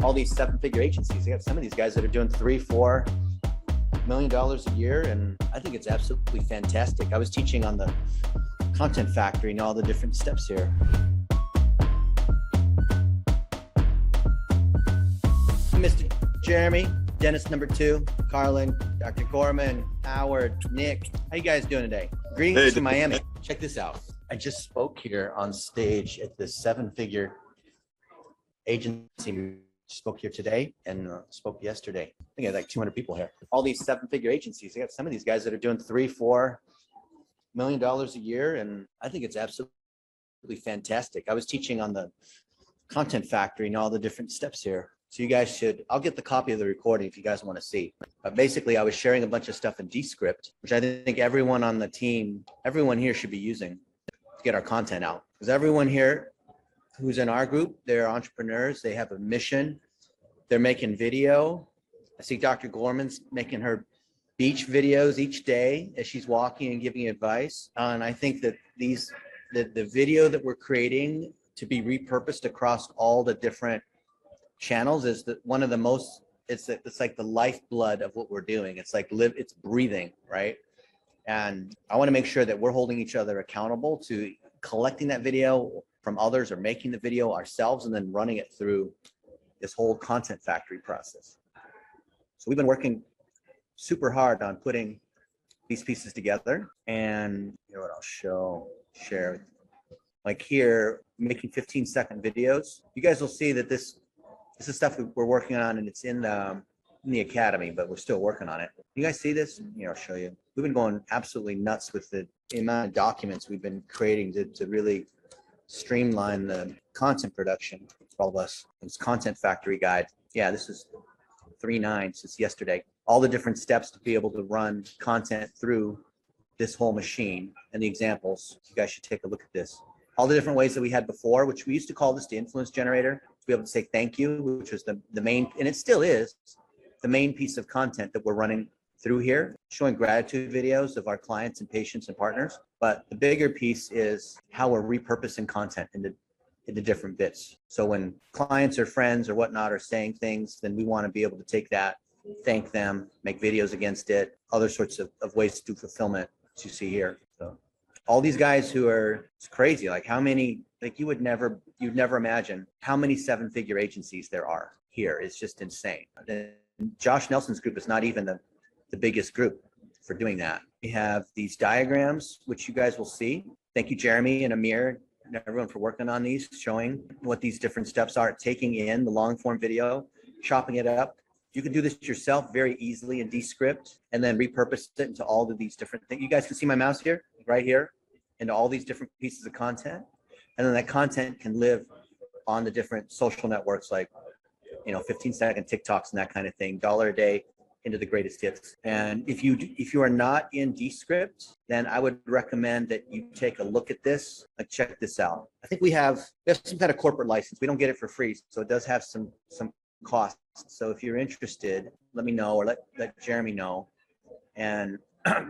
all these seven-figure agencies. They got some of these guys that are doing $3-4 million a year, and I think it's absolutely fantastic. I was teaching on the content factory and all the different steps here. Mr. Jeremy, Dennis number 2, Carlin, Dr. Gorman, Howard, Nick. How you guys doing today? Greetings from Miami. Check this out. I just spoke here on stage at the seven-figure agency. Spoke here today and spoke yesterday. I think I had like 200 people here. All these seven-figure agencies. They got some of these guys that are doing $3-4 million a year, and I think it's absolutely fantastic. I was teaching on the content factory and all the different steps here. So you guys should, I'll get the copy of the recording if you guys want to see. But basically, I was sharing a bunch of stuff in Descript, which I think everyone on the team, everyone here should be using to get our content out. Because everyone here who's in our group, they're entrepreneurs. They have a mission. They're making video. I see Dr. Gorman's making her beach videos each day as she's walking and giving advice. And I think that the video that we're creating to be repurposed across all the different channels is one of the most, it's like the lifeblood of what we're doing. It's like it's breathing, right? And I want to make sure that we're holding each other accountable to collecting that video from others or making the video ourselves and then running it through this whole content factory process. So we've been working super hard on putting these pieces together, and you know what I'll share. Like here, making 15-second videos. You guys will see that this is stuff we're working on, and it's in the academy, but we're still working on it. You guys see this? You know, I'll show you. We've been going absolutely nuts with the amount of documents we've been creating to really streamline the content production for all of us. It's Content Factory Guide. Yeah, this is 3.9 since yesterday. All the different steps to be able to run content through this whole machine and the examples. You guys should take a look at this. All the different ways that we had before, which we used to call this the influence generator, to be able to say thank you, which was the main, and it still is, the main piece of content that we're running through here, showing gratitude videos of our clients and patients and partners. But the bigger piece is how we're repurposing content into different bits. So when clients or friends or whatnot are saying things, then we want to be able to take that, thank them, make videos against it, other sorts of ways to do fulfillment, as you see here. So all these guys who are, it's crazy, like how many, like you'd never imagine how many seven-figure agencies there are here. It's just insane. And Josh Nelson's group is not even the biggest group for doing that. We have these diagrams, which you guys will see. Thank you, Jeremy and Amir and everyone for working on these, showing what these different steps are, taking in the long form video, chopping it up. You can do this yourself very easily in Descript and then repurpose it into all of these different things. You guys can see my mouse here, right here, into all these different pieces of content. And then that content can live on the different social networks, like, you know, 15-second TikToks and that kind of thing, $1 a day into the greatest hits. And if you are not in Descript, then I would recommend that you take a look at this and check this out. I think we have some kind of corporate license. We don't get it for free, so it does have some costs. So if you're interested, let me know, or let Jeremy know. And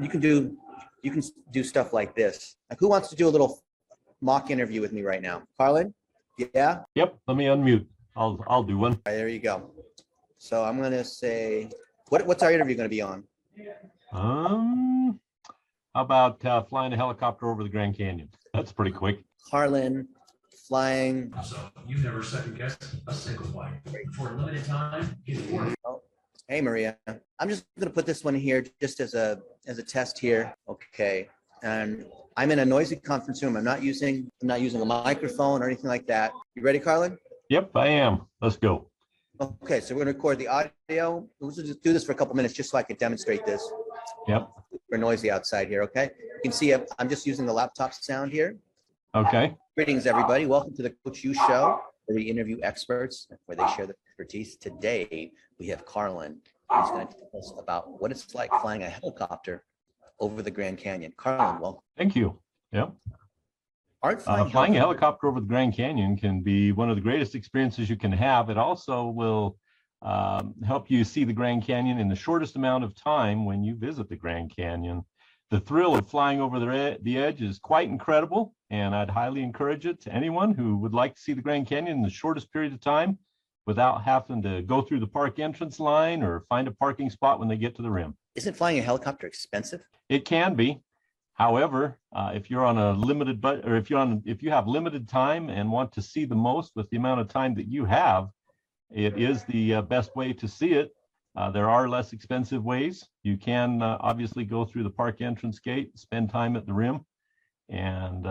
you can do stuff like this. Like, who wants to do a little mock interview with me right now? Carlin? Yeah? Yep, let me unmute. I'll do one. All right, there you go. So I'm gonna say, what's our interview gonna be on? How about flying a helicopter over the Grand Canyon? That's pretty quick. Carlin flying. So you've never second guessed a single flight. For a limited time, get four. Oh, hey Maria. I'm just gonna put this one here just as a test here. Okay. And I'm in a noisy conference room. I'm not using a microphone or anything like that. You ready, Carlin? Yep, I am. Let's go. Okay, so we're gonna record the audio. We'll just do this for a couple minutes just so I can demonstrate this. Yep. We're noisy outside here, okay? You can see I'm just using the laptop sound here. Okay. Greetings, everybody. Welcome to the Coach U Show, where we interview experts, where they share their expertise. Today, we have Carlin, who's going to tell us about what it's like flying a helicopter over the Grand Canyon. Carlin, welcome. Thank you. Yep. Flying a helicopter over the Grand Canyon can be one of the greatest experiences you can have. It also will help you see the Grand Canyon in the shortest amount of time when you visit the Grand Canyon. The thrill of flying over the edge is quite incredible, and I'd highly encourage it to anyone who would like to see the Grand Canyon in the shortest period of time. without having to go through the park entrance line or find a parking spot when they get to the rim. Isn't flying a helicopter expensive? It can be. However, if you're on a limited budget, or if you have limited time and want to see the most with the amount of time that you have, it is the best way to see it. There are less expensive ways. You can obviously go through the park entrance gate, spend time at the rim, and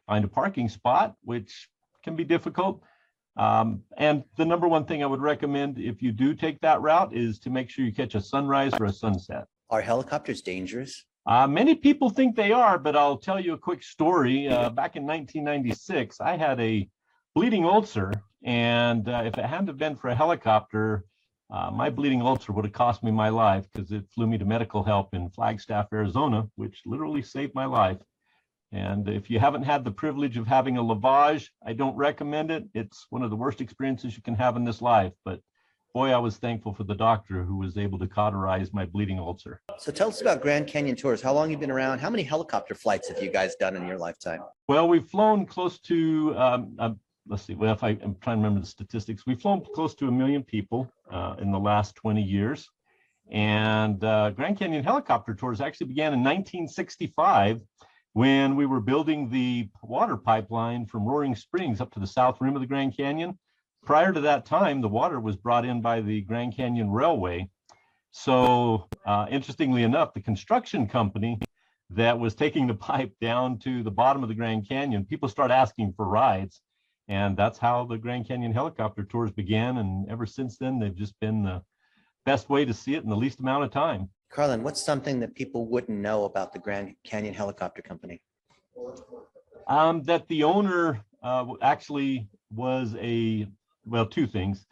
find a parking spot, which can be difficult. And the number one thing I would recommend if you do take that route is to make sure you catch a sunrise or a sunset. Are helicopters dangerous? Many people think they are, but I'll tell you a quick story. Back in 1996, I had a bleeding ulcer, and if it hadn't have been for a helicopter, my bleeding ulcer would have cost me my life, because it flew me to medical help in Flagstaff, Arizona, which literally saved my life. And if you haven't had the privilege of having a lavage, I don't recommend it. It's one of the worst experiences you can have in this life. But boy, I was thankful for the doctor who was able to cauterize my bleeding ulcer. So tell us about Grand Canyon tours. How long have you been around? How many helicopter flights have you guys done in your lifetime? Well, we've flown close to, let's see, well, if I'm trying to remember the statistics, we've flown close to 1 million people in the last 20 years. And Grand Canyon helicopter tours actually began in 1965 when we were building the water pipeline from Roaring Springs up to the south rim of the Grand Canyon. Prior to that time, the water was brought in by the Grand Canyon Railway. So interestingly enough, the construction company that was taking the pipe down to the bottom of the Grand Canyon, people started asking for rides. And that's how the Grand Canyon helicopter tours began. And ever since then, they've just been the best way to see it in the least amount of time. Carlin, what's something that people wouldn't know about the Grand Canyon Helicopter Company? That the owner actually was well, two things.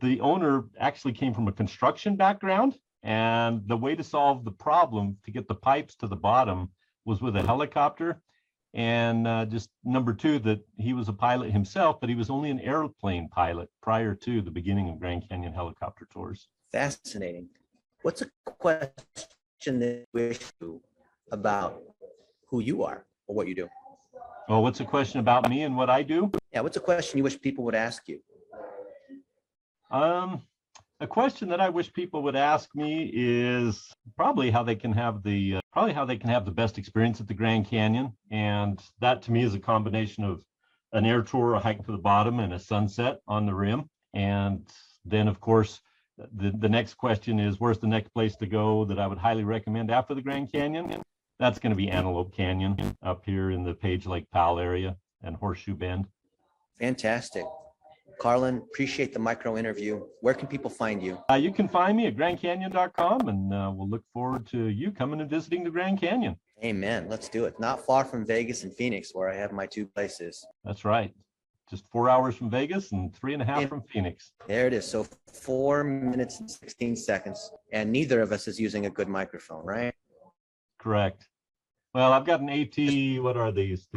The owner actually came from a construction background, and the way to solve the problem to get the pipes to the bottom was with a helicopter. And just number two, that he was a pilot himself, but he was only an airplane pilot prior to the beginning of Grand Canyon helicopter tours. Fascinating. What's a question that you wish you about who you are or what you do? Oh, what's a question about me and what I do? Yeah, what's a question you wish people would ask you? A question that I wish people would ask me is probably how they can have the best experience at the Grand Canyon. And that to me is a combination of an air tour, a hike to the bottom, and a sunset on the rim. And then, of course, the next question is, where's the next place to go that I would highly recommend after the Grand Canyon? That's going to be Antelope Canyon up here in the Page Lake Powell area and Horseshoe Bend. Fantastic. Carlin, appreciate the micro interview. Where can people find you? You can find me at grandcanyon.com, and we'll look forward to you coming and visiting the Grand Canyon. Amen. Let's do it. Not far from Vegas and Phoenix, where I have my two places. That's right. Just 4 hours from Vegas and 3.5 from Phoenix. There it is. So 4 minutes and 16 seconds. And neither of us is using a good microphone, right? Correct. Well, I've got an AT, what are these?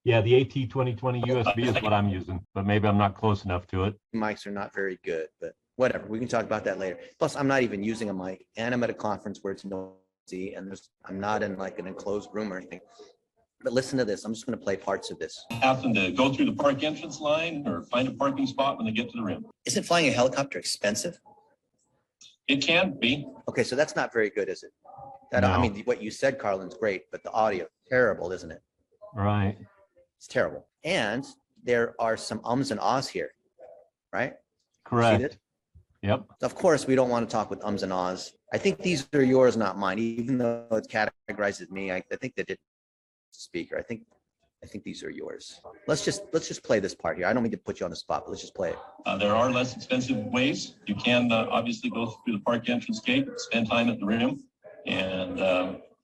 Yeah, the AT 2020 USB is what I'm using, but maybe I'm not close enough to it. Mics are not very good, but whatever. We can talk about that later. Plus, I'm not even using a mic, and I'm at a conference where it's noisy, and I'm not in like an enclosed room or anything. But listen to this. I'm just going to play parts of this. Happen to go through the park entrance line or find a parking spot when they get to the rim. Isn't flying a helicopter expensive? It can be. Okay, so that's not very good, is it? No. I mean, what you said, Carlin's great, but the audio, terrible, isn't it? Right. It's terrible. And there are some ums and ahs here, right? Correct. See that? Yep. Of course, we don't want to talk with ums and ahs. I think these are yours, not mine, even though it's categorized as me. I think they did speaker. I think these are yours. Let's just play this part here. I don't mean to put you on the spot, but let's just play it. There are less expensive ways. You can obviously go through the park entrance gate, spend time at the rim, and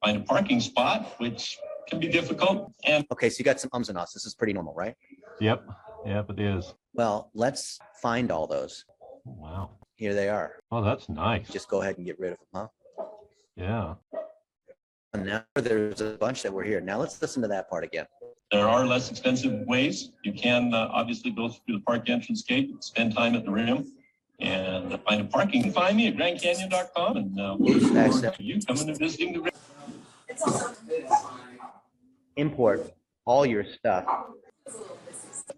find a parking spot, which can be difficult. And okay, so you got some ums and ahs. This is pretty normal, right? Yep, it is. Well, let's find all those. Wow. Here they are. Oh, that's nice. Just go ahead and get rid of them, huh? Yeah. And now there's a bunch that were here. Now let's listen to that part again. There are less expensive ways. You can obviously go through the park entrance gate, spend time at the rim, and find a parking. You can find me at grandcanyon.com, and we'll look forward to you coming and visiting the rim. Import all your stuff.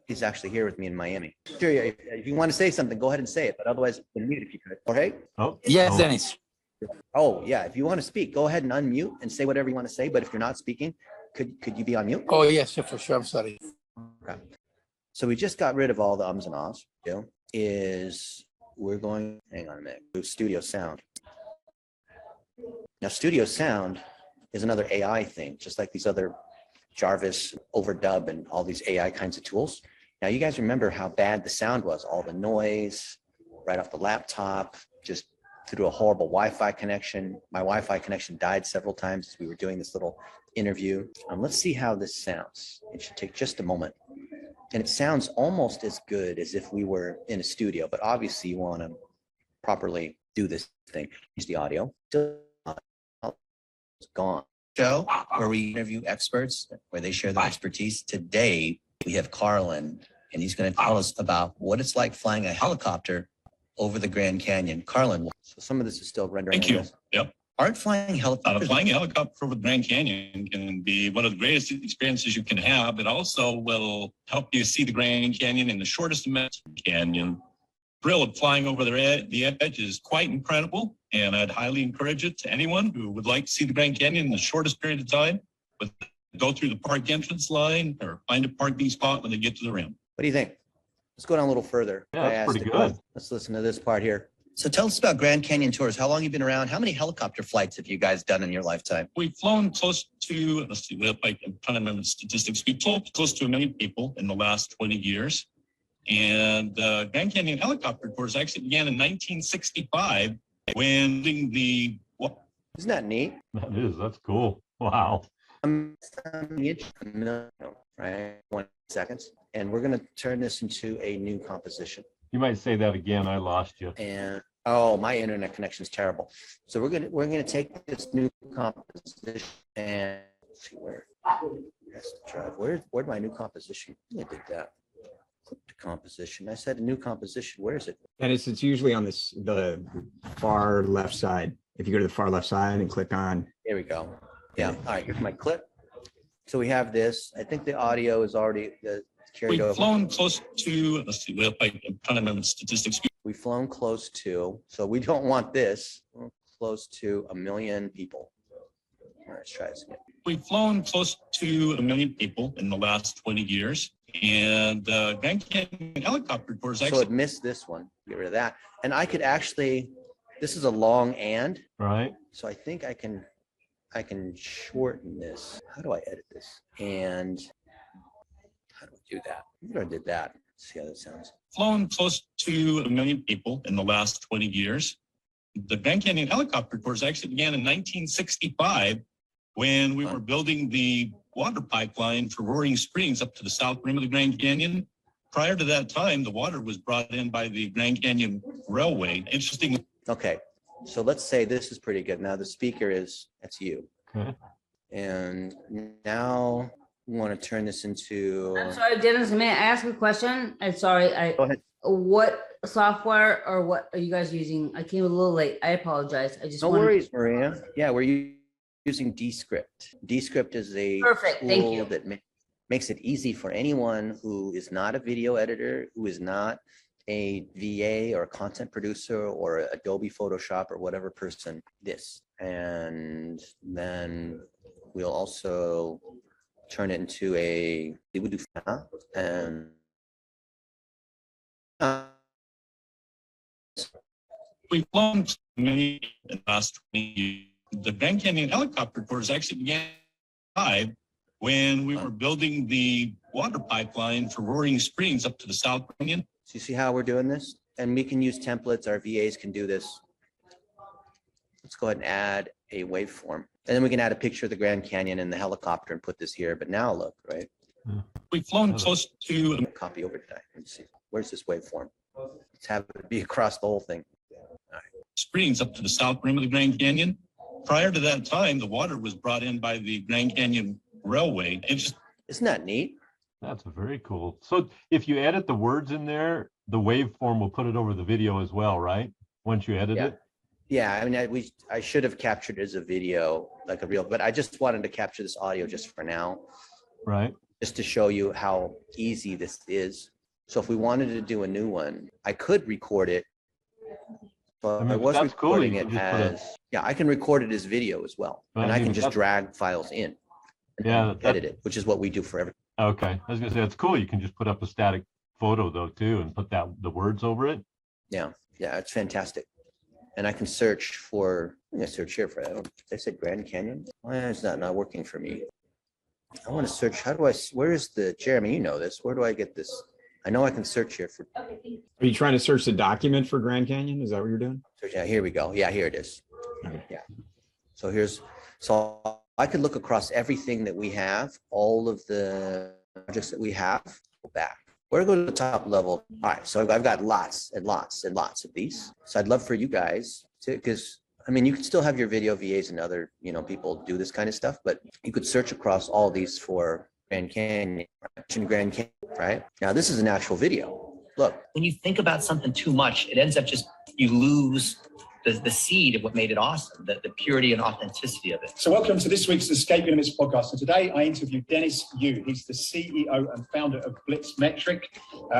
He's actually here with me in Miami. Sure, yeah, if you want to say something, go ahead and say it, but otherwise, unmute if you could. Jorge? Oh, Yes, oh, Dennis. Oh, yeah. If you want to speak, go ahead and unmute and say whatever you want to say. But if you're not speaking, could you be on mute? Oh, yes, yeah, for sure. I'm sorry. Okay. So we just got rid of all the ums and ahs. We're going, hang on a minute, to Studio Sound. Now, Studio Sound is another AI thing, just like these other Jarvis, overdub, and all these AI kinds of tools. Now, you guys remember how bad the sound was, all the noise right off the laptop, just through a horrible Wi-Fi connection. My Wi-Fi connection died several times as we were doing this little interview. Let's see how this sounds. It should take just a moment. And it sounds almost as good as if we were in a studio, but obviously you want to properly do this thing. Use the audio. It's gone. Show where we interview experts, where they share their expertise. Today, we have Carlin, and he's going to tell us about what it's like flying a helicopter over the Grand Canyon. Carlin, so some of this is still rendering. Thank you. Yep. Aren't flying helicopters? Flying a helicopter over the Grand Canyon can be one of the greatest experiences you can have. It also will help you see the Grand Canyon in the shortest amount of the canyon. Thrill of flying over the edge is quite incredible, and I'd highly encourage it to anyone who would like to see the Grand Canyon in the shortest period of time. But go through the park entrance line or find a parking spot when they get to the rim. What do you think? Let's go down a little further. yeah, that's pretty good. Let's listen to this part here. So tell us about Grand Canyon tours. How long have you been around? How many helicopter flights have you guys done in your lifetime? We've flown close to, let's see, I'm trying to remember the statistics. We've flown close to 1 million people in the last 20 years. And Grand Canyon helicopter tours actually began in 1965 when the... Isn't that neat? That's cool. Wow. Right, 20 seconds. And we're going to turn this into a new composition. You might say that again. I lost you. And oh, my internet connection is terrible. So we're gonna take this new composition and let's see where. That's the drive. Where'd my new composition? I did that. Click to composition. I said a new composition. Where is it? And it's usually on the far left side. If you go to the far left side and click on. There we go. Yeah. All right. Here's my clip. So we have this. I think the audio is already carried over. We've flown close to, let's see, I'm trying to remember the statistics. We've flown close to, so we don't want this. We're close to 1 million people. All right, let's try this again. We've flown close to 1 million people in the last 20 years. And Grand Canyon helicopter tours So it missed this one. Get rid of that. And I could actually, this is a long and. Right. So I think I can shorten this. How do I edit this? And how do I do that? I did that. Let's see how that sounds. Flown close to 1 million people in the last 20 years. The Grand Canyon helicopter tours actually began in 1965 when we were building the water pipeline for Roaring Springs up to the south rim of the Grand Canyon. Prior to that time, the water was brought in by the Grand Canyon Railway. Interesting. Okay, so let's say this is pretty good. Now the speaker that's you. Okay. And now we want to turn this into. I'm sorry, Dennis, may I ask a question? I'm sorry. Go ahead. What software or what are you guys using? I came a little late. I apologize. I just No wanted- worries, Maria. Yeah, we're using Descript. Descript is a Perfect. Thank tool you. that makes it easy for anyone who is not a video editor, who is not a VA or a content producer or Adobe Photoshop or whatever person this. And then we'll also turn it into we would do and We've flown many in the last 20 years. The Grand Canyon helicopter tours actually began when we were building the water pipeline for Roaring Springs up to the South Canyon. So you see how we're doing this? And we can use templates. Our VAs can do this. Let's go ahead and add a waveform. And then we can add a picture of the Grand Canyon and the helicopter and put this here. But now look, right? We've flown close to Copy over today. Let's see. Where's this waveform? Let's have it be across the whole thing. Springs up to the south rim of the Grand Canyon. Prior to that time, the water was brought in by the Grand Canyon Railway. Isn't that neat? That's very cool. So if you edit the words in there, the waveform will put it over the video as well, right? Once you edit it? Yeah, I mean, I should have captured it as a video, like a real, but I just wanted to capture this audio just for now. Right. just to show you how easy this is. So if we wanted to do a new one, I could record it. But I mean, I was that's cool. recording You it can just put a- as, yeah, I can record it as video as well. Well, And I I mean, can just that's- drag files in. And Yeah, then edit it, which is what we do for everything. Okay, I was gonna say, that's cool. You can just put up a static photo though too and put the words over it. Yeah, it's fantastic. And I can search for, I'm gonna search here for, I said Grand Canyon. Why is that not working for me? I want to search, where is the, Jeremy, you know this, where do I get this? I know I can search here for, Are you trying to search the document for Grand Canyon? Is that what you're doing? search, yeah, here we go. Yeah, here it is. Okay. Yeah. So I could look across everything that we have, all of the projects that we have, go back. We're going to the top level. All right, so I've got lots and lots and lots of these. So I'd love for you guys to, because I mean, you can still have your video VAs and other, people do this kind of stuff, but you could search across all these for Grand Canyon, right? Now, this is an actual video. Look. When you think about something too much, it ends up just, you lose the seed of what made it awesome, the purity and authenticity of it. So welcome to this week's Escape Limits podcast. And today I interview Dennis Yu. He's the CEO and founder of Blitzmetric,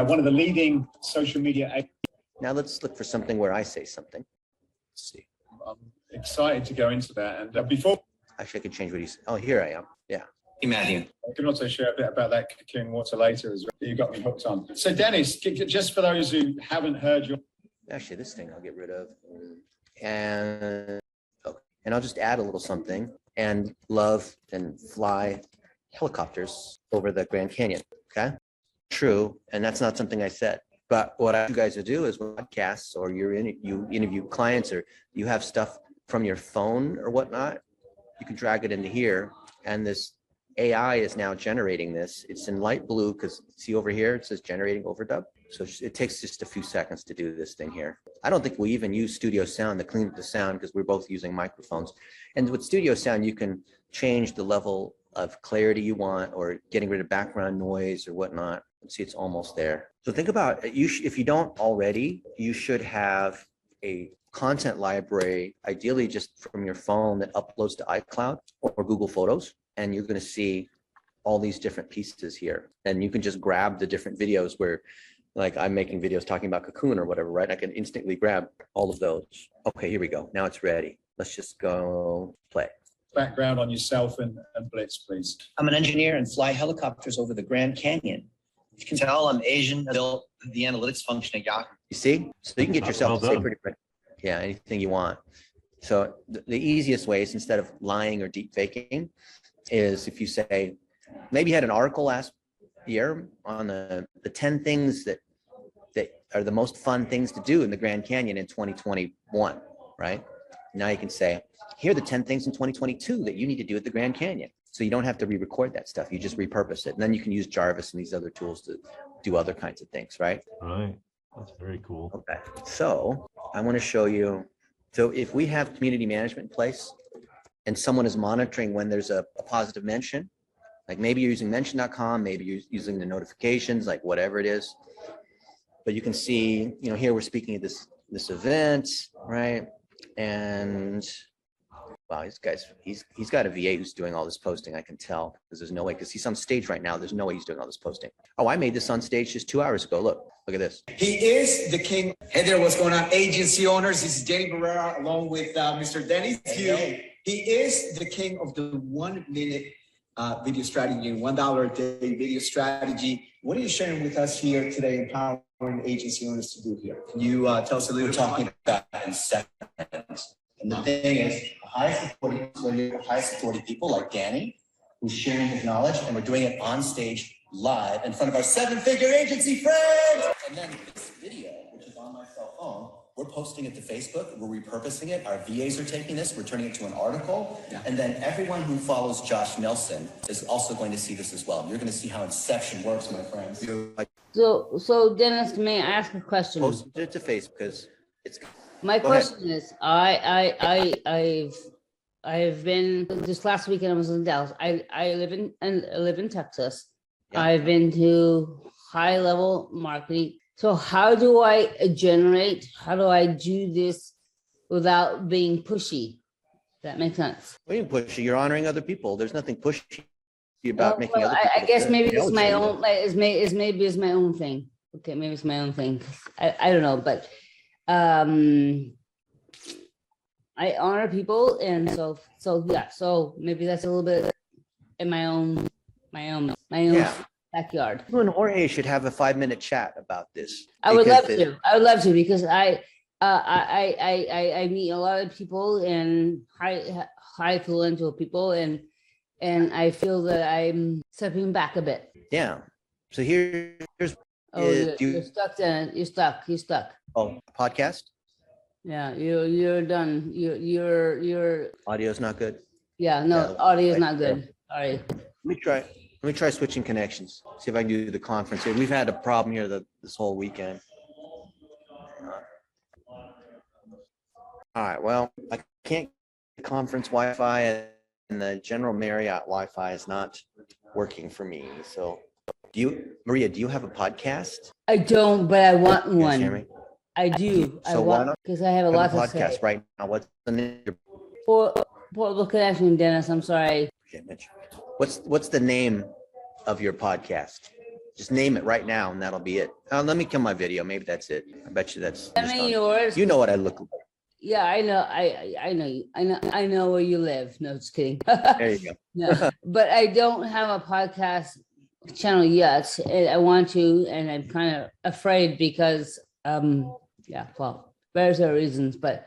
one of the leading social media. Now let's look for something where I say something. Let's see. I'm excited to go into that. And before... Actually, I could change what he's, oh, here I am. Yeah. Hey, Matthew. I can also share a bit about that cocoon water later as well. You got me hooked on. So Dennis, just for those who haven't heard your... Actually, this thing I'll get rid of. And I'll just add a little something, and love and fly helicopters over the Grand Canyon. Okay. True. And that's not something I said. But what I you guys would do is podcasts, or you interview clients, or you have stuff from your phone or whatnot, you can drag it into here. And this AI is now generating this. It's in light blue because see over here, it says generating overdub. So it takes just a few seconds to do this thing here. I don't think we even use Studio Sound to clean up the sound because we're both using microphones. And with Studio Sound, you can change the level of clarity you want, or getting rid of background noise or whatnot. See, it's almost there. So think about it. If you don't already, you should have a content library, ideally just from your phone, that uploads to iCloud or Google Photos. And you're going to see all these different pieces here. And you can just grab the different videos where, like, I'm making videos talking about Cocoon or whatever, right? I can instantly grab all of those. Okay, here we go. Now it's ready. Let's just go play. Background on yourself and Blitz, please. I'm an engineer and fly helicopters over the Grand Canyon. You can tell I'm Asian. I built the analytics function at Yahoo. You see? So you can get yourself to say pretty quick. Yeah, anything you want. So the easiest ways, instead of lying or deep faking, is if you say, maybe you had an article last year on the 10 things that are the most fun things to do in the Grand Canyon in 2021, right? Now you can say, here are the 10 things in 2022 that you need to do at the Grand Canyon. So you don't have to re-record that stuff. You just repurpose it. And then you can use Jarvis and these other tools to do other kinds of things, right? Right. That's very cool. Okay. So I want to show you. So if we have community management in place and someone is monitoring when there's a positive mention, like maybe you're using mention.com, maybe you're using the notifications, like whatever it is. But you can see, here we're speaking at this event, right? And wow, he's got a VA who's doing all this posting, I can tell, because there's no way, because he's on stage right now. There's no way he's doing all this posting. Oh, I made this on stage just 2 hours ago. Look at this. He is the king. Hey there, what's going on, agency owners? This is Danny Barrera along with Mr. Dennis Yu. He is the king of the 1 minute video strategy, $1 a day video strategy. What are you sharing with us here today, empowering agency owners to do here? Can you tell us a little? We're talking about in seconds. And the thing is, the highest authority people like Danny, who's sharing his knowledge, and we're doing it on stage live in front of our 7-figure agency friends. And then this video, which is on my cell phone, we're posting it to Facebook, we're repurposing it. Our VAs are taking this, we're turning it to an article. Yeah. And then everyone who follows Josh Nelson is also going to see this as well. You're going to see how Inception works, my friends. So Dennis, may I ask a question? Post it to Facebook because it's. My question is, I've been this last weekend. I was in Dallas. I live in Texas. Yeah. I've been to high level marketing. So how do I do this without being pushy? That makes sense. Well, you push. You're honoring other people. There's nothing pushy about making Well, other I people guess maybe it's my intelligent. own, like, maybe it's my own thing. Okay, maybe it's my own thing. I don't know, but I honor people, and so yeah. So maybe that's a little bit in my own Yeah. backyard. You and Jorge should have a 5-minute chat about this. I would because love to. I would love to because I meet a lot of people and high influential people, and I feel that I'm stepping back a bit. Yeah. So here's Oh, do you- you're stuck. Then you're stuck. You're stuck. oh, podcast. Yeah, you're done. You're. Audio's not good. Yeah, no, Yeah, audio is right. not good. Sorry. Let me try switching connections. See if I can do the conference here. We've had a problem here this whole weekend. All right. Well, I can't get conference Wi-Fi, and the general Marriott Wi-Fi is not working for me. So, Maria? Do you have a podcast? I don't, but I want You guys hear one. me? I do. I So why want not because I have a Have lot a to say. podcast right now. What's the name? Portable connection, Dennis. I'm sorry. Okay, Mitch. What's the name of your podcast? Just name it right now, and that'll be it. Let me kill my video. Maybe that's it. I bet you that's. I mean yours. You know what I look like. Yeah, I know. I know you. I know where you live. No, just kidding. There you go. No, but I don't have a podcast channel yet. And I want to, and I'm kind of afraid because, yeah, well, various other reasons. But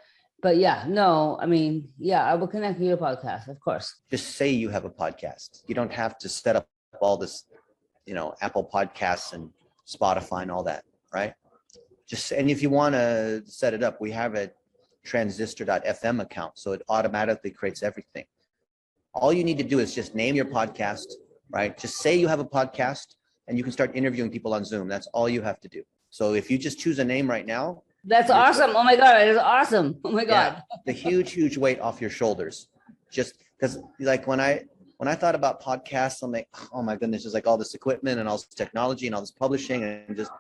yeah, no, I mean, yeah, I will connect with your podcast, of course. Just say you have a podcast. You don't have to set up all this, Apple Podcasts and Spotify and all that, right? And if you want to set it up, we have a transistor.fm account, so it automatically creates everything. All you need to do is just name your podcast, right? Just say you have a podcast, and you can start interviewing people on Zoom. That's all you have to do. So if you just choose a name right now, That's awesome. Oh my God, that is awesome. Oh my God. yeah, the huge weight off your shoulders. Just because, like, when I thought about podcasts, I'm like, oh my goodness, there's like all this equipment and all this technology and all this publishing, and just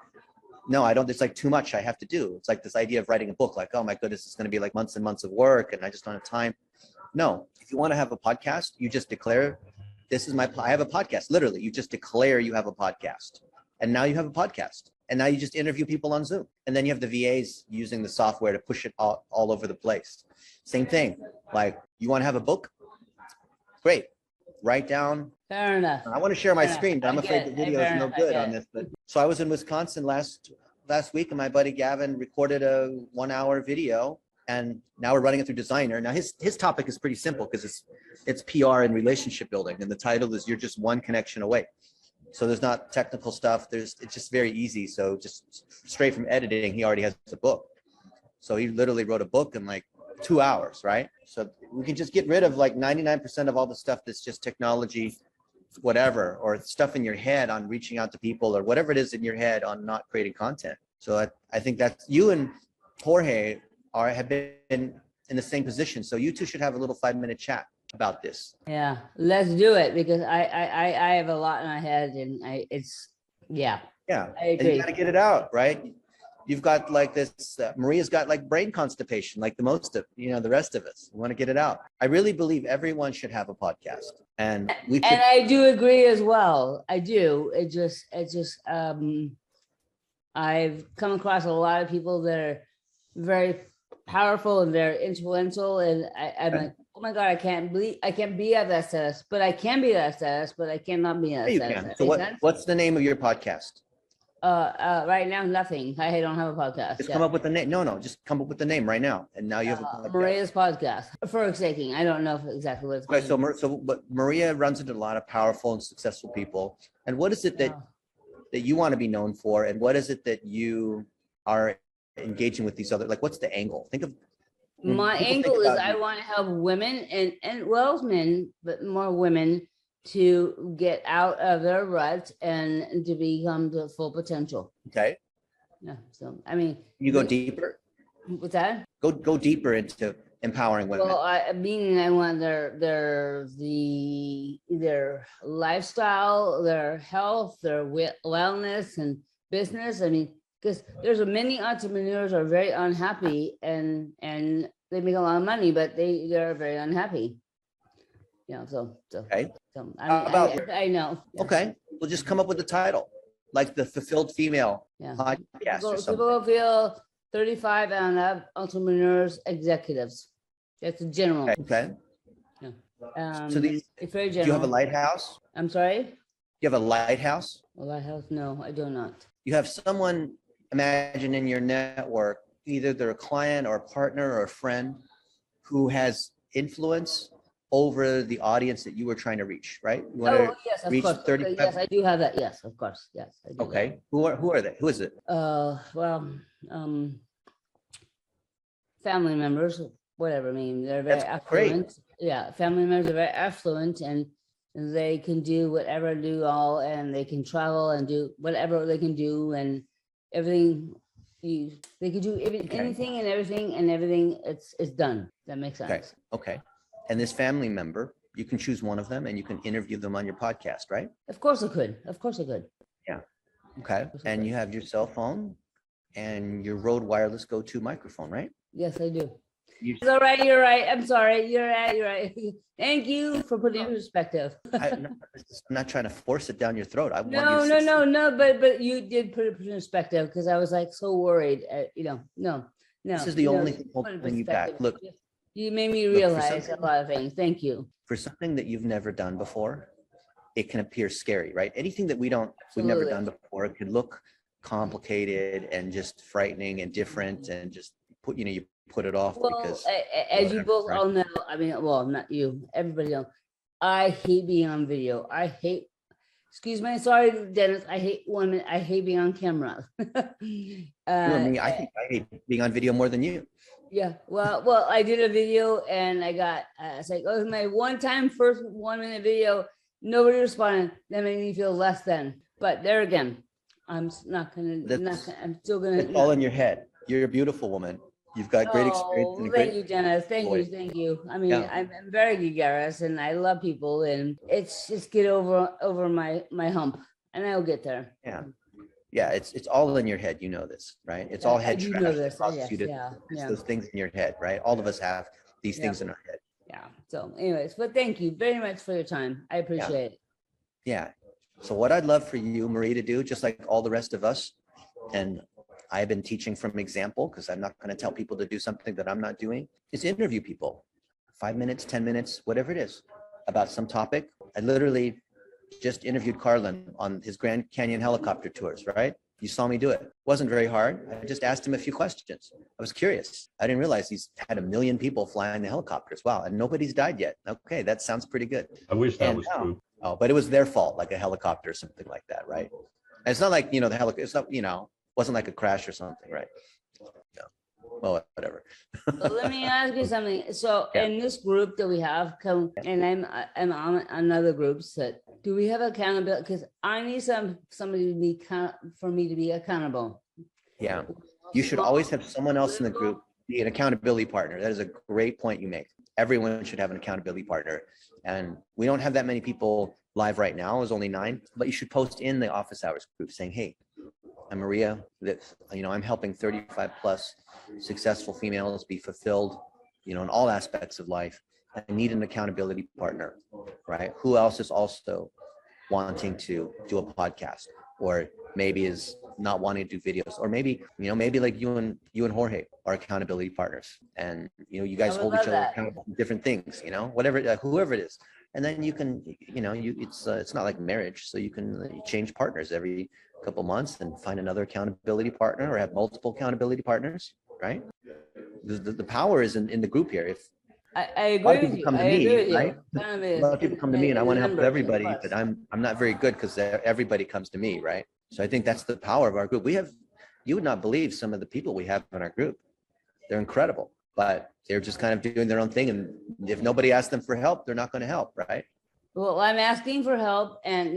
no, I don't. It's like too much I have to do. It's like this idea of writing a book, like, oh my goodness, it's going to be like months and months of work, and I just don't have time. No, if you want to have a podcast, you just declare, I have a podcast. Literally, you just declare you have a podcast, and now you have a podcast, and now you just interview people on Zoom, and then you have the VAs using the software to push it all over the place. Same thing. Like, you want to have a book? Great. Write down. Fair enough. I want to share my Fair screen, but I'm enough. afraid the video is no good on this. But so I was in Wisconsin last week, and my buddy Gavin recorded a 1-hour video, and now we're running it through Designer. Now his topic is pretty simple because it's PR and relationship building, and the title is "You're Just One Connection Away." So there's not technical stuff. It's just very easy. So just straight from editing, he already has a book. So he literally wrote a book in like 2 hours, right? So we can just get rid of like 99% of all the stuff that's just technology, whatever, or stuff in your head on reaching out to people, or whatever it is in your head on not creating content. So I think that's you and Jorge have been in the same position. So you two should have a little 5-minute chat about this. Yeah, let's do it because I have a lot in my head, and yeah. Yeah, I and agree. you got to get it out, right? You've got like this, Maria's got like brain constipation, like the most of, the rest of us. We want to get it out. I really believe everyone should have a podcast. And I do agree as well. I do. It just, I've come across a lot of people that are very powerful and they're influential. And I'm like, oh my God, I can't be at that status, but I can be at that status, but I cannot be at that you status. can. So what's the name of your podcast? Right now, nothing. I don't have a podcast. Just come up with the name. No, just come up with the name right now. And now you have a podcast. Maria's podcast. For example, I don't know exactly what it's called. Okay, but Maria runs into a lot of powerful and successful people. And what is it that you want to be known for? And what is it that you are engaging with these other, like, what's the angle? Think of my angle is I want to help women and well, men, but more women to get out of their rut and to become the full potential. Okay. Yeah. So, I mean, you go deeper. What's that? Go deeper into empowering women. Well, I want their lifestyle, their health, their wellness and business. I mean, because there's many entrepreneurs are very unhappy and they make a lot of money, but they're very unhappy. Okay. I, about mean, I know. Yes. Okay, we'll just come up with the title, like the fulfilled female Yeah. podcast or something. People feel 35 and up, entrepreneurs, executives. That's a general. Okay. So it's very do general. you have a lighthouse? I'm sorry? You have a lighthouse? A lighthouse? No, I do not. You have someone, imagine in your network, either they're a client or a partner or a friend who has influence over the audience that you were trying to reach, right? You want to yes, of reach course. 35 Yes, I do have that. Yes, of course. Yes, I do. Okay. Who are they? Who is it? Well, family members, whatever. I mean, they're very That's great. affluent. Yeah, family members are very affluent, and they can do whatever and they can travel and do whatever they can do, and everything. They can do anything and everything. It's done. That makes sense. Okay. Okay. And this family member, you can choose one of them and you can interview them on your podcast, right? Of course I could. Of course I could. Yeah. Okay. And you have your cell phone and your Rode wireless go-to microphone, right? Yes, I do. It's all right. You're right. I'm sorry. You're right. You're right. Thank you for putting it in perspective. I'm not trying to force it down your throat. I want you No. to But you did put it in perspective because I was like so worried. No. This is the only thing holding you back. Look, you made me realize a lot of things. Thank you. For something that you've never done before, it can appear scary, right? Anything that we've never done before, it can look complicated and just frightening and different and just you put it off because as you both all know, I mean, well, not you, everybody else, I hate being on video. Excuse me, sorry, Dennis. I hate women. I hate being on camera. I think I hate being on video more than you. Yeah, well, I did a video and I got, it's like, oh, my first 1 minute video, nobody responded. That made me feel less than. But there again, I'm not gonna. I'm still gonna. It's all in your head. You're a beautiful woman. You've got great experience. Thank you, Dennis. Thank you. I mean, I'm very gregarious and I love people, and it's just get over my hump, and I'll get there. Yeah, it's all in your head. You know this, right? It's all head trash. It's those things in your head, right? All of us have these things in our head. Yeah. So, anyways, but thank you very much for your time. I appreciate it. Yeah. So what I'd love for you, Marie, to do, just like all the rest of us, and I've been teaching from example because I'm not going to tell people to do something that I'm not doing, is interview people 5 minutes, 10 minutes, whatever it is, about some topic. I literally just interviewed Carlin on his Grand Canyon helicopter tours, right? You saw me do it. It wasn't very hard. I just asked him a few questions. I was curious. I didn't realize he's had 1 million people flying the helicopters. Wow. And nobody's died yet. Okay. That sounds pretty good. I wish that was true. Oh, but it was their fault, like a helicopter or something like that, right? And it's not like, the helicopter, it's not, wasn't like a crash or something, right? No. Well, whatever. So let me ask you something. So in this group that we have, and I'm on another groups, that do we have accountability? Because I need somebody to be for me to be accountable. Yeah, you should always have someone else in the group be an accountability partner. That is a great point you make. Everyone should have an accountability partner, and we don't have that many people live right now. It was only 9, but you should post in the office hours group saying, "Hey, I'm Maria. That I'm helping 35 plus successful females be fulfilled, in all aspects of life. I need an accountability partner, right? Who else is also wanting to do a podcast, or maybe is not wanting to do videos, or maybe like you and Jorge are accountability partners, and you guys hold each other accountable for different things, whatever, whoever it is, and then you can, it's not like marriage, so you can change partners every couple months and find another accountability partner, or have multiple accountability partners, right? The power is in the group here. If I agree with you. Come to me, right? A lot of people come to me, and I want to help everybody, but I'm not very good because everybody comes to me, right? So I think that's the power of our group. You would not believe some of the people we have in our group. They're incredible, but they're just kind of doing their own thing. And if nobody asks them for help, they're not going to help, right? Well, I'm asking for help, and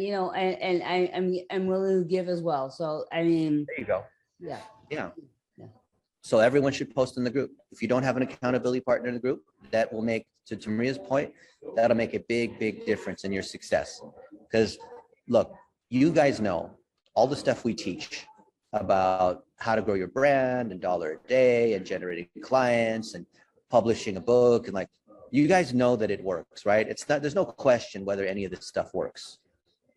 I'm willing to give as well. So I mean, there you go. Yeah. So everyone should post in the group. If you don't have an accountability partner in the group, that will make, to Maria's point, that'll make a big, big difference in your success. Because look, you guys know all the stuff we teach about how to grow your brand and $1 a day and generating clients and publishing a book, and like you guys know that it works, right? It's not, there's no question whether any of this stuff works.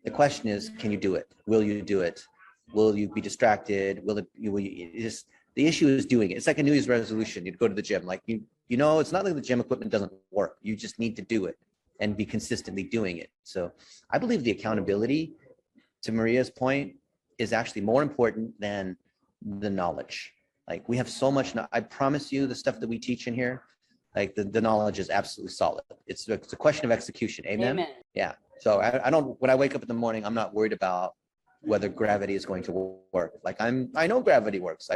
The question is, can you do it? Will you do it? Will you be distracted? The issue is doing it. It's like a New Year's resolution. You'd go to the gym, like it's not like the gym equipment doesn't work. You just need to do it and be consistently doing it. So I believe the accountability, to Maria's point, is actually more important than the knowledge. Like we have so much, I promise you the stuff that we teach in here, like the knowledge is absolutely solid. It's a question of execution. Amen. Amen. Yeah. So I don't, when I wake up in the morning, I'm not worried about whether gravity is going to work. Like I know gravity works.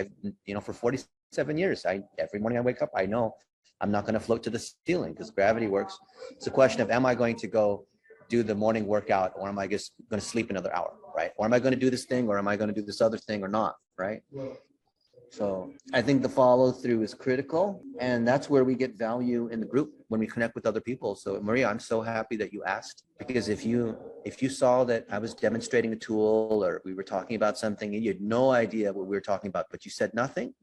For 47 years, every morning I wake up, I know I'm not going to float to the ceiling because gravity works. It's a question of, am I going to go do the morning workout, or am I just going to sleep another hour, right? Or am I going to do this thing, or am I going to do this other thing or not, right? So I think the follow through is critical, and that's where we get value in the group when we connect with other people. So Maria, I'm so happy that you asked, because if you saw that I was demonstrating a tool or we were talking about something and you had no idea what we were talking about, but you said nothing,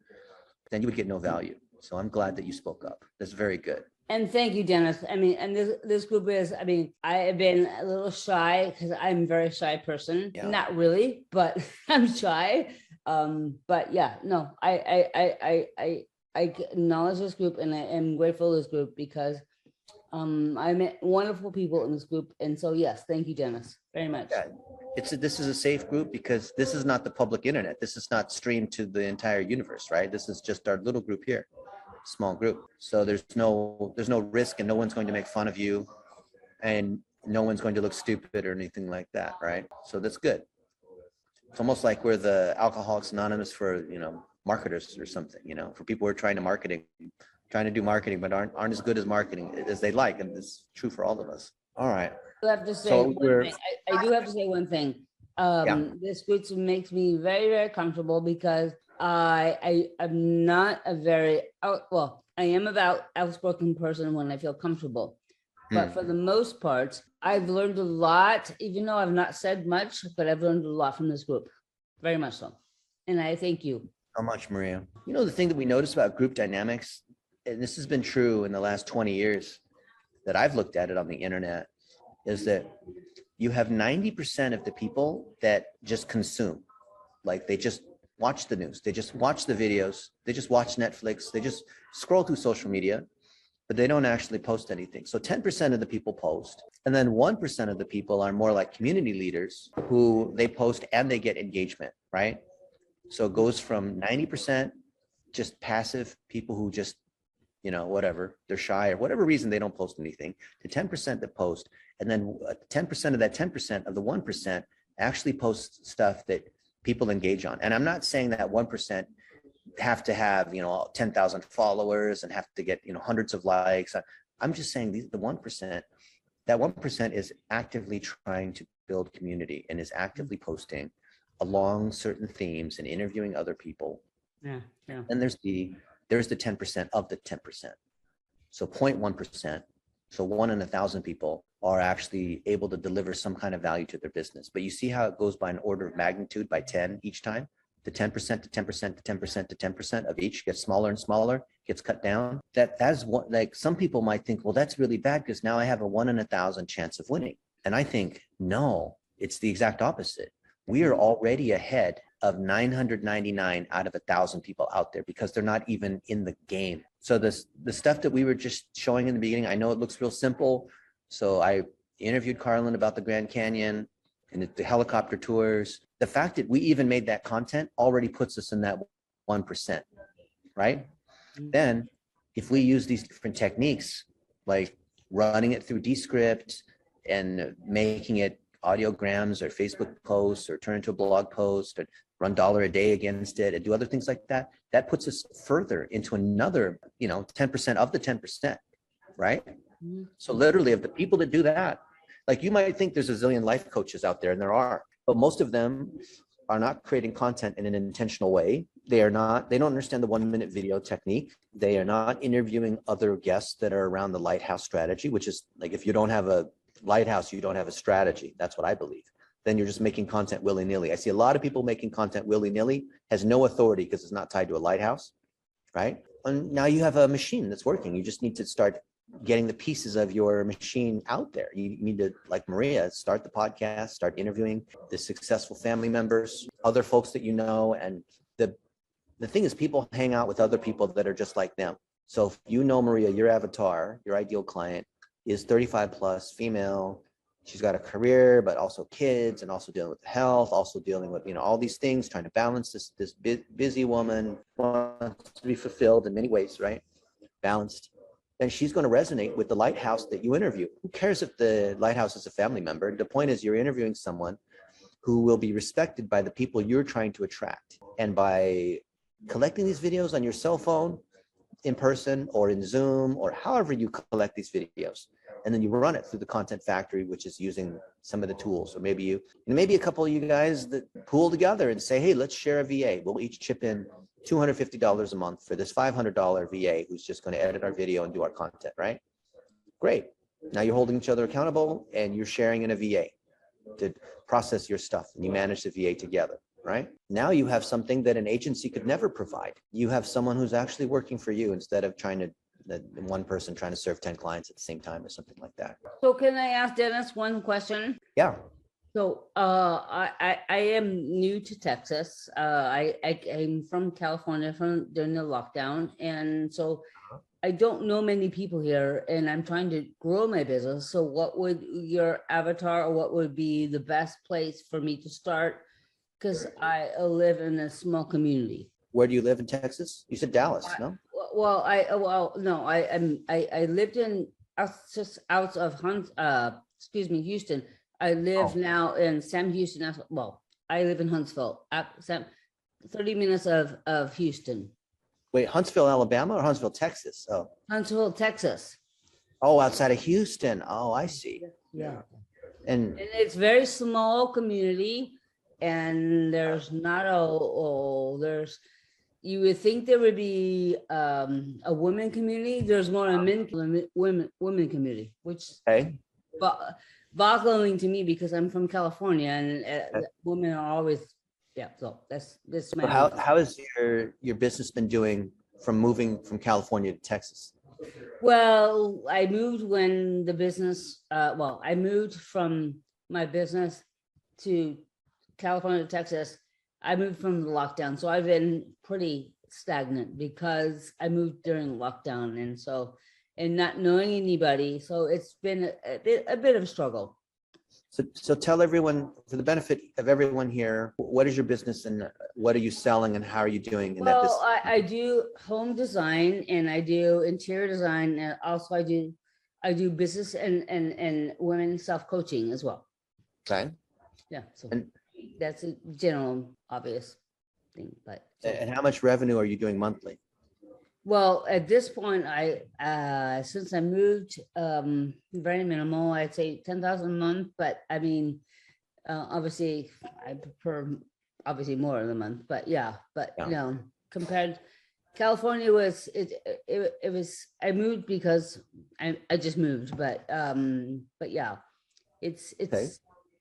then you would get no value. So I'm glad that you spoke up. That's very good. And thank you, Dennis. I mean, and this group is, I have been a little shy because I'm a very shy person. Yeah. Not really, but I'm shy. But yeah, no, I acknowledge this group, and I am grateful to this group because I met wonderful people in this group. And so, yes, thank you, Dennis, very much. Yeah. This is a safe group because this is not the public internet. This is not streamed to the entire universe, right? This is just our little group here. Small group. So there's no risk, and no one's going to make fun of you, and no one's going to look stupid or anything like that, right? So that's good. It's almost like we're the Alcoholics Anonymous for marketers or something, for people who are trying to do marketing but aren't as good as marketing as they like, and it's true for all of us. All right. I have to say So one thing. I do have to say one thing. This group makes me very, very comfortable because I'm not a very I am about outspoken person when I feel comfortable, but for the most part, I've learned a lot, even though I've not said much, but I've learned a lot from this group, very much so. And I thank you so much, Maria. The thing that we notice about group dynamics, and this has been true in the last 20 years that I've looked at it on the internet, is that you have 90% of the people that just consume, like they just watch the news, they just watch the videos, they just watch Netflix, they just scroll through social media, but they don't actually post anything. So 10% of the people post, and then 1% of the people are more like community leaders who they post and they get engagement, right? So it goes from 90% just passive people who just, whatever, they're shy or whatever reason they don't post anything, to 10% that post. And then 10% of that 10% of the 1% actually posts stuff that people engage on. And I'm not saying that 1% have to have, 10,000 followers and have to get, hundreds of likes. I'm just saying the 1%, that 1% is actively trying to build community and is actively posting along certain themes and interviewing other people. Yeah. And there's the 10% of the 10%. So 0.1%. So 1 in 1,000 people are actually able to deliver some kind of value to their business. But you see how it goes by an order of magnitude, by 10 each time? The 10% to 10% to 10% to 10% of each gets smaller and smaller, gets cut down. That's what, like, some people might think, well, that's really bad because now I have a 1 in 1,000 chance of winning. And I think, no, it's the exact opposite. We are already ahead of 999 out of 1,000 people out there because they're not even in the game. So the stuff that we were just showing in the beginning, I know it looks real simple. So I interviewed Carlin about the Grand Canyon and the helicopter tours. The fact that we even made that content already puts us in that 1%, right? Then if we use these different techniques, like running it through Descript and making it audiograms or Facebook posts or turn into a blog post and run $1 a day against it and do other things like that, that puts us further into another, 10% of the 10%, right? So literally of the people that do that, like you might think there's a zillion life coaches out there, and there are, but most of them are not creating content in an intentional way. They don't understand the 1-minute video technique. They are not interviewing other guests that are around the lighthouse strategy, which is like, if you don't have a lighthouse, you don't have a strategy. That's what I believe. Then you're just making content willy-nilly. I see a lot of people making content willy-nilly, has no authority because it's not tied to a lighthouse, right? And now you have a machine that's working. You just need to start getting the pieces of your machine out there. You need to, like Maria, start the podcast, start interviewing the successful family members, other folks that you know. And the thing is, people hang out with other people that are just like them. So if you know Maria, your avatar, your ideal client is 35 plus, female. She's got a career, but also kids, and also dealing with health, also dealing with, all these things, trying to balance this busy woman, wants to be fulfilled in many ways, right? Balanced. Then she's going to resonate with the lighthouse that you interview. Who cares if the lighthouse is a family member? The point is, you're interviewing someone who will be respected by the people you're trying to attract. And by collecting these videos on your cell phone, in person or in Zoom, or however you collect these videos, and then you run it through the content factory, which is using some of the tools. Or maybe maybe a couple of you guys that pool together and say, hey, let's share a VA. We'll each chip in $250 a month for this $500 VA who's just going to edit our video and do our content, right? Great. Now you're holding each other accountable, and you're sharing in a VA to process your stuff, and you manage the VA together, right? Now you have something that an agency could never provide. You have someone who's actually working for you, instead of one person trying to serve 10 clients at the same time or something like that. So can I ask Dennis one question? Yeah. So I am new to Texas. I came from California during the lockdown, and so I don't know many people here, and I'm trying to grow my business. So what would your avatar, or what would be the best place for me to start? Because I live in a small community. Where do you live in Texas? You said Dallas, no? Well, no, I lived in just out of Houston. I live now in Sam Houston. Well, I live in Huntsville, 30 minutes of Houston. Wait, Huntsville, Alabama, or Huntsville, Texas? Oh, Huntsville, Texas. Oh, outside of Houston. Oh, I see. Yeah. And it's very small community, and there's not there's. You would think there would be a women community. There's more a women community, which okay. boggling to me, because I'm from California, and women are always, yeah. So that's my. So how has your business been doing from moving from California to Texas? Well, I moved when the business. I moved from my business to California to Texas. I moved from the lockdown, so I've been pretty stagnant because I moved during lockdown, and not knowing anybody. So it's been a bit of a struggle. So tell everyone, for the benefit of everyone here, what is your business, and what are you selling, and how are you doing in that business? I do home design, and I do interior design, and also I do business and women self-coaching as well. Okay. Yeah. So that's a general obvious thing, but. And how much revenue are you doing monthly? Well, at this point, since I moved, very minimal. I'd say 10,000 a month, but I mean, obviously, I prefer more in a month. But yeah, compared, California was it was. I moved because I just moved, but yeah, it's. Okay.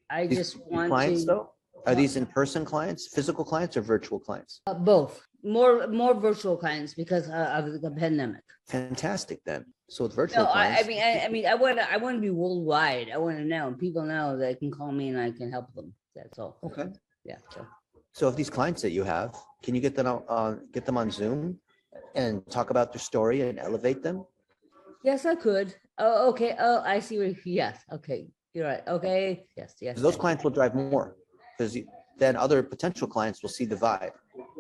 I just want clients to. Though? Are these in-person clients, physical clients, or virtual clients? Both. More virtual clients because of the pandemic. Fantastic, then. So with virtual clients. I want to be worldwide. I want to know, people know they can call me and I can help them. That's all. Okay. Yeah. So if these clients that you have, can you get them on Zoom and talk about their story and elevate them? Yes, I could. Oh, okay. Oh, I see where. Yes. Okay. You're right. Okay. Yes. Those clients will drive more, because then other potential clients will see the vibe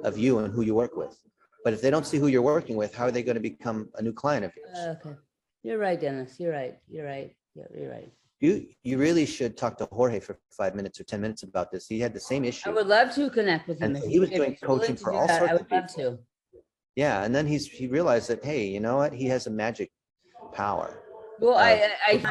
of you and who you work with. But if they don't see who you're working with, how are they going to become a new client of yours? Okay. You're right, Dennis. You're right. Yeah, you're right. You really should talk to Jorge for 5 minutes or 10 minutes about this. He had the same issue. I would love to connect with him. And he was doing coaching for all sorts of people. Yeah, and then he realized that, hey, you know what? He has a magic power. Well, I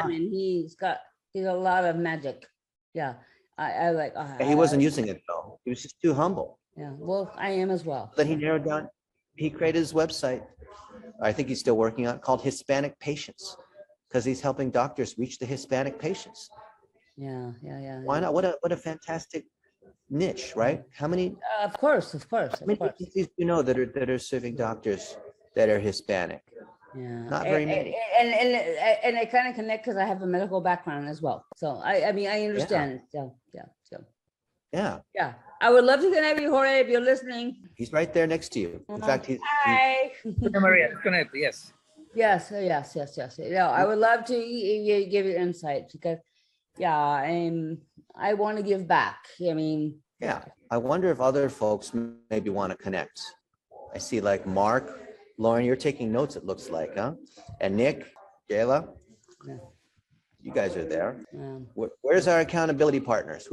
mean, he's got a lot of magic. Yeah. I like. He wasn't using it though. He was just too humble. Yeah. Well, I am as well. Then he narrowed down. He created his website. I think he's still working on it, called Hispanic Patients, because he's helping doctors reach the Hispanic patients. Yeah. Why not? What a fantastic niche, right? How many? Of course. How many agencies do you know that are serving doctors that are Hispanic? Yeah. Not very many. And I kind of connect because I have a medical background as well. So I mean, I understand. So Yeah, I would love to connect with you, Jorge, if you're listening. he's right there next to you. In fact, Hi. Maria, disconnect, yes. Yes. No, I would love to give you insight because, I want to give back. I mean, yeah, I wonder if other folks maybe want to connect. I see like Mark, Lauren, you're taking notes, it looks like, huh? And Nick, Gayla, Yeah. you guys are there. yeah. Where's our accountability partners?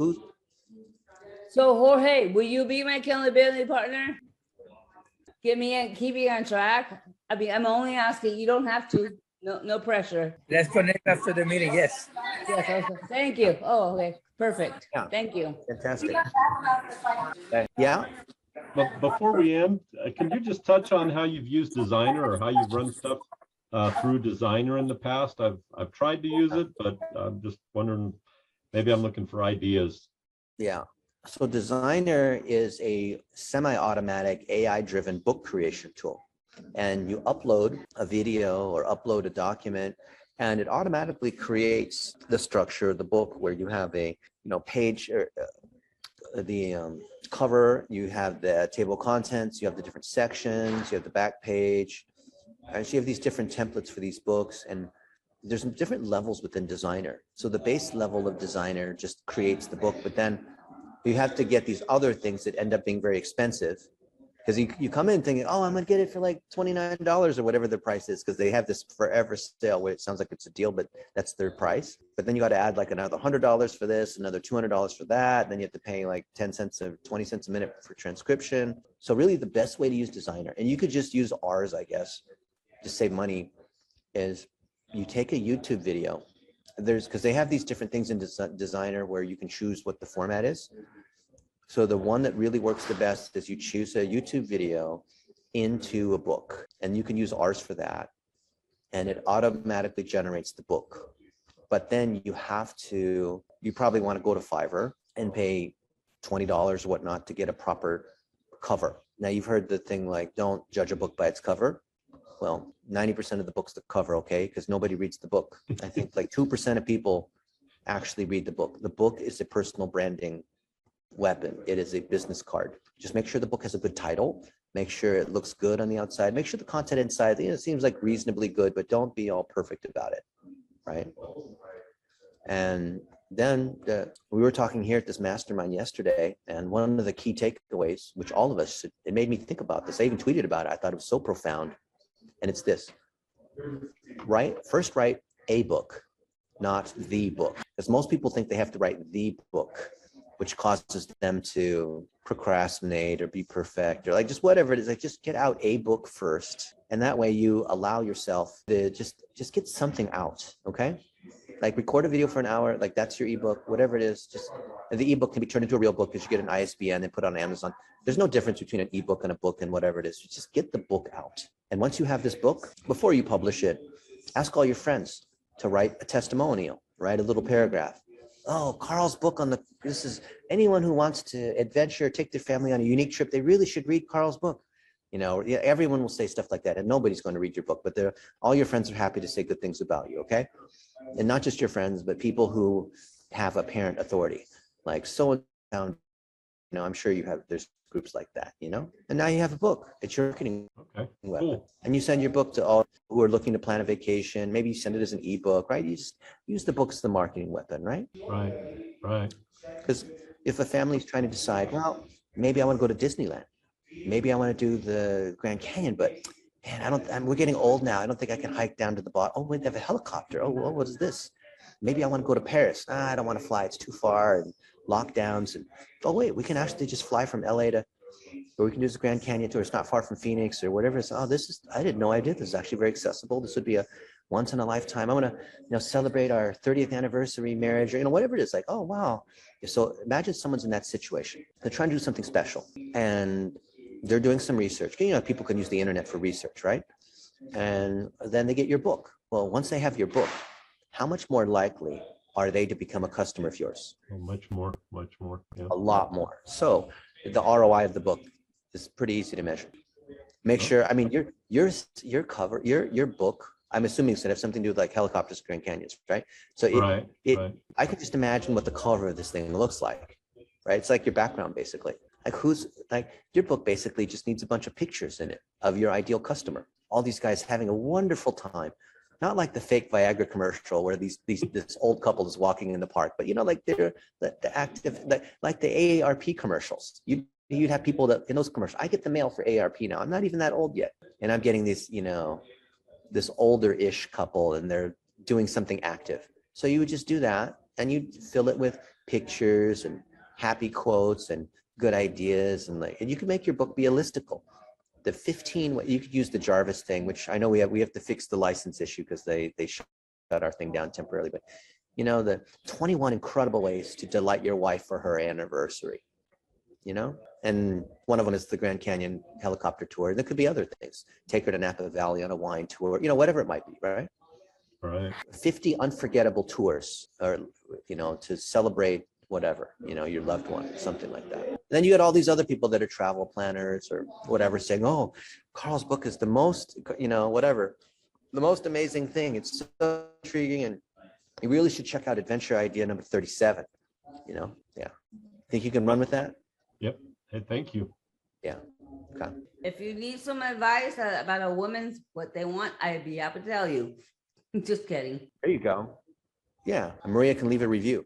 So Jorge, will you be my accountability partner? Keep me on track. I mean, I'm only asking. You don't have to. No pressure. Let's connect after the meeting, yes. Yes. Also, thank you. Oh, okay. Perfect. Yeah. Thank you. Fantastic. Yeah. But before we end, can you just touch on how you've used Designer or how you've run stuff through Designer in the past? I've tried to use it, but I'm just wondering, maybe I'm looking for ideas. Yeah. So Designer is a semi-automatic AI-driven book creation tool. And you upload a video or upload a document, and it automatically creates the structure of the book where you have a page or the cover, you have the table of contents, you have the different sections, you have the back page, and so you have these different templates for these books, and there's different levels within Designer. So the base level of Designer just creates the book, but then you have to get these other things that end up being very expensive. Because you come in thinking, oh, I'm going to get it for like $29 or whatever the price is, because they have this forever sale where it sounds like it's a deal, but that's their price. But then you got to add like another $100 for this, another $200 for that. Then you have to pay like 10 cents or 20 cents a minute for transcription. So really the best way to use Designer, and you could just use ours, I guess, to save money, is you take a YouTube video. Because they have these different things in Designer where you can choose what the format is. So the one that really works the best is you choose a YouTube video into a book, and you can use ours for that. And it automatically generates the book. But then you probably want to go to Fiverr and pay $20 or whatnot to get a proper cover. Now you've heard the thing like, don't judge a book by its cover. Well, 90% of the book's the cover, okay? Because nobody reads the book. I think like 2% of people actually read the book. The book is a personal branding weapon. It is a business card. Just make sure the book has a good title. Make sure it looks good on the outside. Make sure the content inside, it seems like reasonably good, but don't be all perfect about it, right? And then we were talking here at this mastermind yesterday, and one of the key takeaways, which all of us, it made me think about this. I even tweeted about it. I thought it was so profound. And it's this, first write a book, not the book. Because most people think they have to write the book, which causes them to procrastinate or be perfect or like just whatever it is. Like just get out a book first, and that way you allow yourself to just get something out. Okay, like record a video for an hour, like that's your ebook, whatever it is. And the ebook can be turned into a real book because you get an ISBN and put it on Amazon. There's no difference between an ebook and a book and whatever it is. You just get the book out, and once you have this book, before you publish it, ask all your friends to write a testimonial, write a little paragraph. Oh, Carl's book this is anyone who wants to adventure, take their family on a unique trip, they really should read Carl's book. Everyone will say stuff like that, and nobody's going to read your book, but all your friends are happy to say good things about you, okay? And not just your friends, but people who have apparent authority, like so-and-so, I'm sure there's groups like that, and now you have a book. It's your marketing weapon. Cool. And you send your book to all who are looking to plan a vacation. Maybe you send it as an ebook, right? You just use the book as the marketing weapon, right? Right. Because if a family's trying to decide, well, maybe I want to go to Disneyland, maybe I want to do the Grand Canyon, but man, we're getting old now. I don't think I can hike down to the bottom. Oh, wait, they have a helicopter. Oh, well, what is this? Maybe I want to go to Paris. I don't want to fly. It's too far, and lockdowns. And oh, wait, we can actually just fly from LA or we can do the Grand Canyon tour. It's not far from Phoenix or whatever. It's, I didn't know I did. This is actually very accessible. This would be a once in a lifetime. I want to, celebrate our 30th anniversary marriage or, whatever it is. Like, oh, wow. So imagine someone's in that situation. They're trying to do something special, and they're doing some research. People can use the internet for research, right? And then they get your book. Well, once they have your book, how much more likely are they to become a customer of yours? Oh, much more. Yeah. A lot more. So the ROI of the book is pretty easy to measure. Make sure, I mean, your cover, your book, I'm assuming it's gonna have something to do with like helicopters, Grand Canyons, right? So Right. I can just imagine what the cover of this thing looks like, right? It's like your background, basically. Like your book basically just needs a bunch of pictures in it of your ideal customer. All these guys having a wonderful time. Not like the fake Viagra commercial where this old couple is walking in the park, but like they're the active, like the AARP commercials. You'd have people that in those commercials. I get the mail for AARP now. I'm not even that old yet, and I'm getting this, this older-ish couple, and they're doing something active. So you would just do that, and you'd fill it with pictures and happy quotes and good ideas, and you can make your book be a listicle. The 15, you could use the Jarvis thing, which I know we have to fix the license issue because they shut our thing down temporarily. But the 21 incredible ways to delight your wife for her anniversary. And one of them is the Grand Canyon helicopter tour. There could be other things. Take her to Napa Valley on a wine tour. Whatever it might be, right? Right. 50 unforgettable tours, or to celebrate whatever, your loved one, something like that. And then you got all these other people that are travel planners or whatever saying, oh, Carl's book is the most, whatever, the most amazing thing. It's so intriguing. And you really should check out adventure idea number 37, Yeah. Think you can run with that? Yep. Hey, thank you. Yeah. Okay. If you need some advice about a woman's what they want, I'd be happy to tell you. Just kidding. There you go. Yeah. Maria can leave a review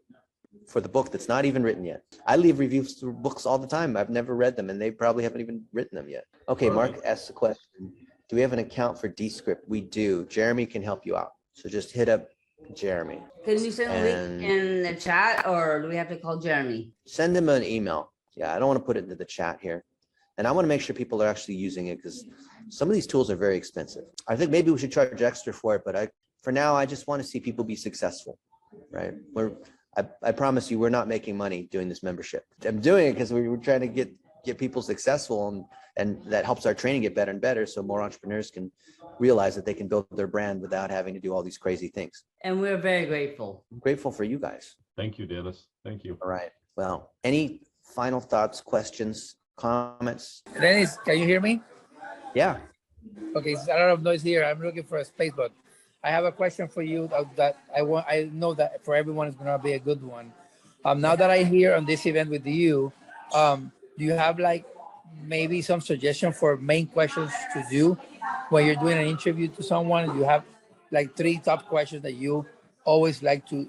for the book that's not even written yet. I leave reviews for books all the time. I've never read them, and they probably haven't even written them yet. Okay, Mark asks the question, do we have an account for Descript? We do. Jeremy can help you out. So just hit up Jeremy. Can you send a link in the chat, or do we have to call Jeremy? Send him an email. Yeah, I don't want to put it into the chat here. And I want to make sure people are actually using it, because some of these tools are very expensive. I think maybe we should charge extra for it, but for now, I just want to see people be successful, right? I promise you, we're not making money doing this membership. I'm doing it because we're trying to get people successful, and that helps our training get better and better, so more entrepreneurs can realize that they can build their brand without having to do all these crazy things. And we're very grateful. I'm grateful for you guys. Thank you, Dennis. Thank you. All right. Well, any final thoughts, questions, comments? Dennis, can you hear me? Yeah. Okay, it's a lot of noise here. I'm looking for a space, but I have a question for you that I know that for everyone is going to be a good one. Now that I'm here on this event with you, do you have maybe some suggestion for main questions to do when you're doing an interview to someone? Do you have 3 top questions that you always like to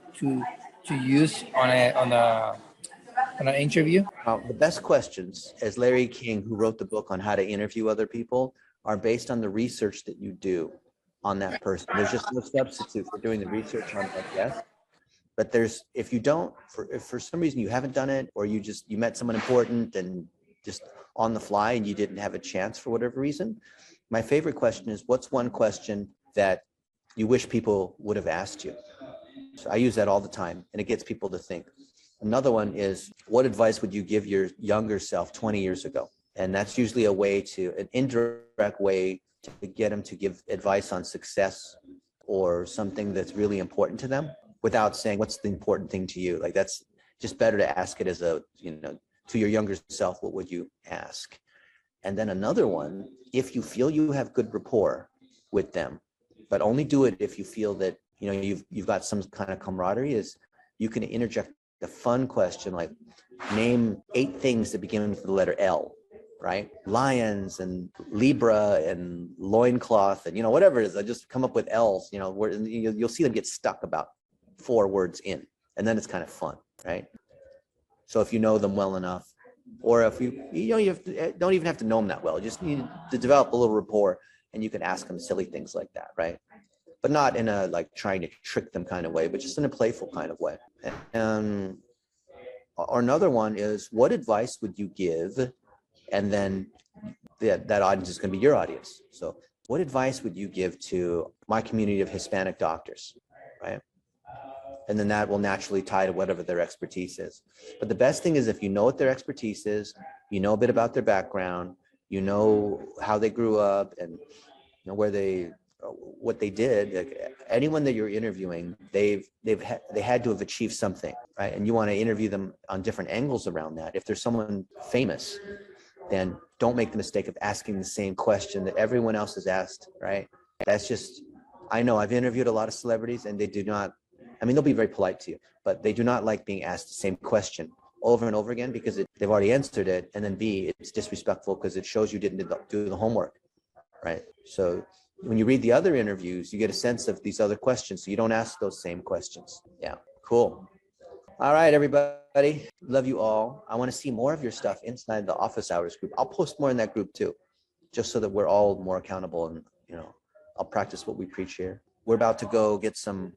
use on an interview? The best questions, as Larry King, who wrote the book on how to interview other people, are based on the research that you do on that person. There's just no substitute for doing the research on that guest. But if you don't, if for some reason you haven't done it, or you met someone important and just on the fly and you didn't have a chance for whatever reason, my favorite question is, what's one question that you wish people would have asked you? So I use that all the time, and it gets people to think. Another one is, what advice would you give your younger self 20 years ago? And that's usually an indirect way to get them to give advice on success or something that's really important to them, without saying, what's the important thing to you? That's just better to ask it as to your younger self, what would you ask? And then another one, if you feel you have good rapport with them, but only do it if you feel that you've got some kind of camaraderie, is you can interject a fun question like, name 8 things that begin with the letter L, right? Lions and Libra and loincloth and whatever it is. I just come up with L's, where you'll see them get stuck about 4 words in, and then it's kind of fun, right? So if you know them well enough, or if you don't even have to know them that well, you just need to develop a little rapport, and you can ask them silly things like that, right? But not in a trying to trick them kind of way, but just in a playful kind of way. Or another one is, what advice would you give? And then that audience is going to be your audience. So what advice would you give to my community of Hispanic doctors, right? And then that will naturally tie to whatever their expertise is. But the best thing is, if you know what their expertise is, you know a bit about their background, you know how they grew up, and what they did. Anyone that you're interviewing, they had to have achieved something, right? And you want to interview them on different angles around that. If there's someone famous, then don't make the mistake of asking the same question that everyone else has asked, right? That's just, I know I've interviewed a lot of celebrities and they do not, I mean, they'll be very polite to you, but they do not like being asked the same question over and over again because they've already answered it. And then B, it's disrespectful because it shows you didn't do the homework, right? So when you read the other interviews, you get a sense of these other questions. So you don't ask those same questions. Yeah, cool. All right, everybody. Love you all. I want to see more of your stuff inside the office hours group. I'll post more in that group too, just so that we're all more accountable and, you know, I'll practice what we preach here. We're about to go get some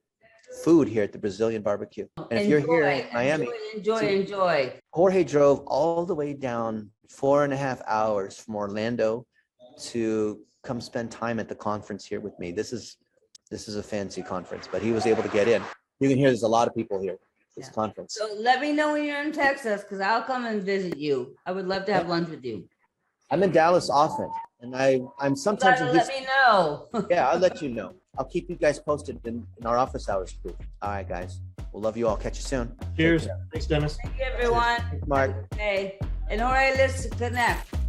food here at the Brazilian barbecue. And if you're here in Miami, enjoy. Jorge drove all the way down 4.5 hours from Orlando to come spend time at the conference here with me. This is a fancy conference, but he was able to get in. You can hear there's a lot of people here. This conference. So let me know when you're in Texas, because I'll come and visit you. I would love to have lunch with you. I'm in Dallas often, and I'm sometimes in Let me know. Yeah, I'll let you know. I'll keep you guys posted in our office hours group. All right, guys. We'll love you all. Catch you soon. Cheers. Thanks, Dennis. Thank you, everyone. Mark. Okay. And all right, let's connect.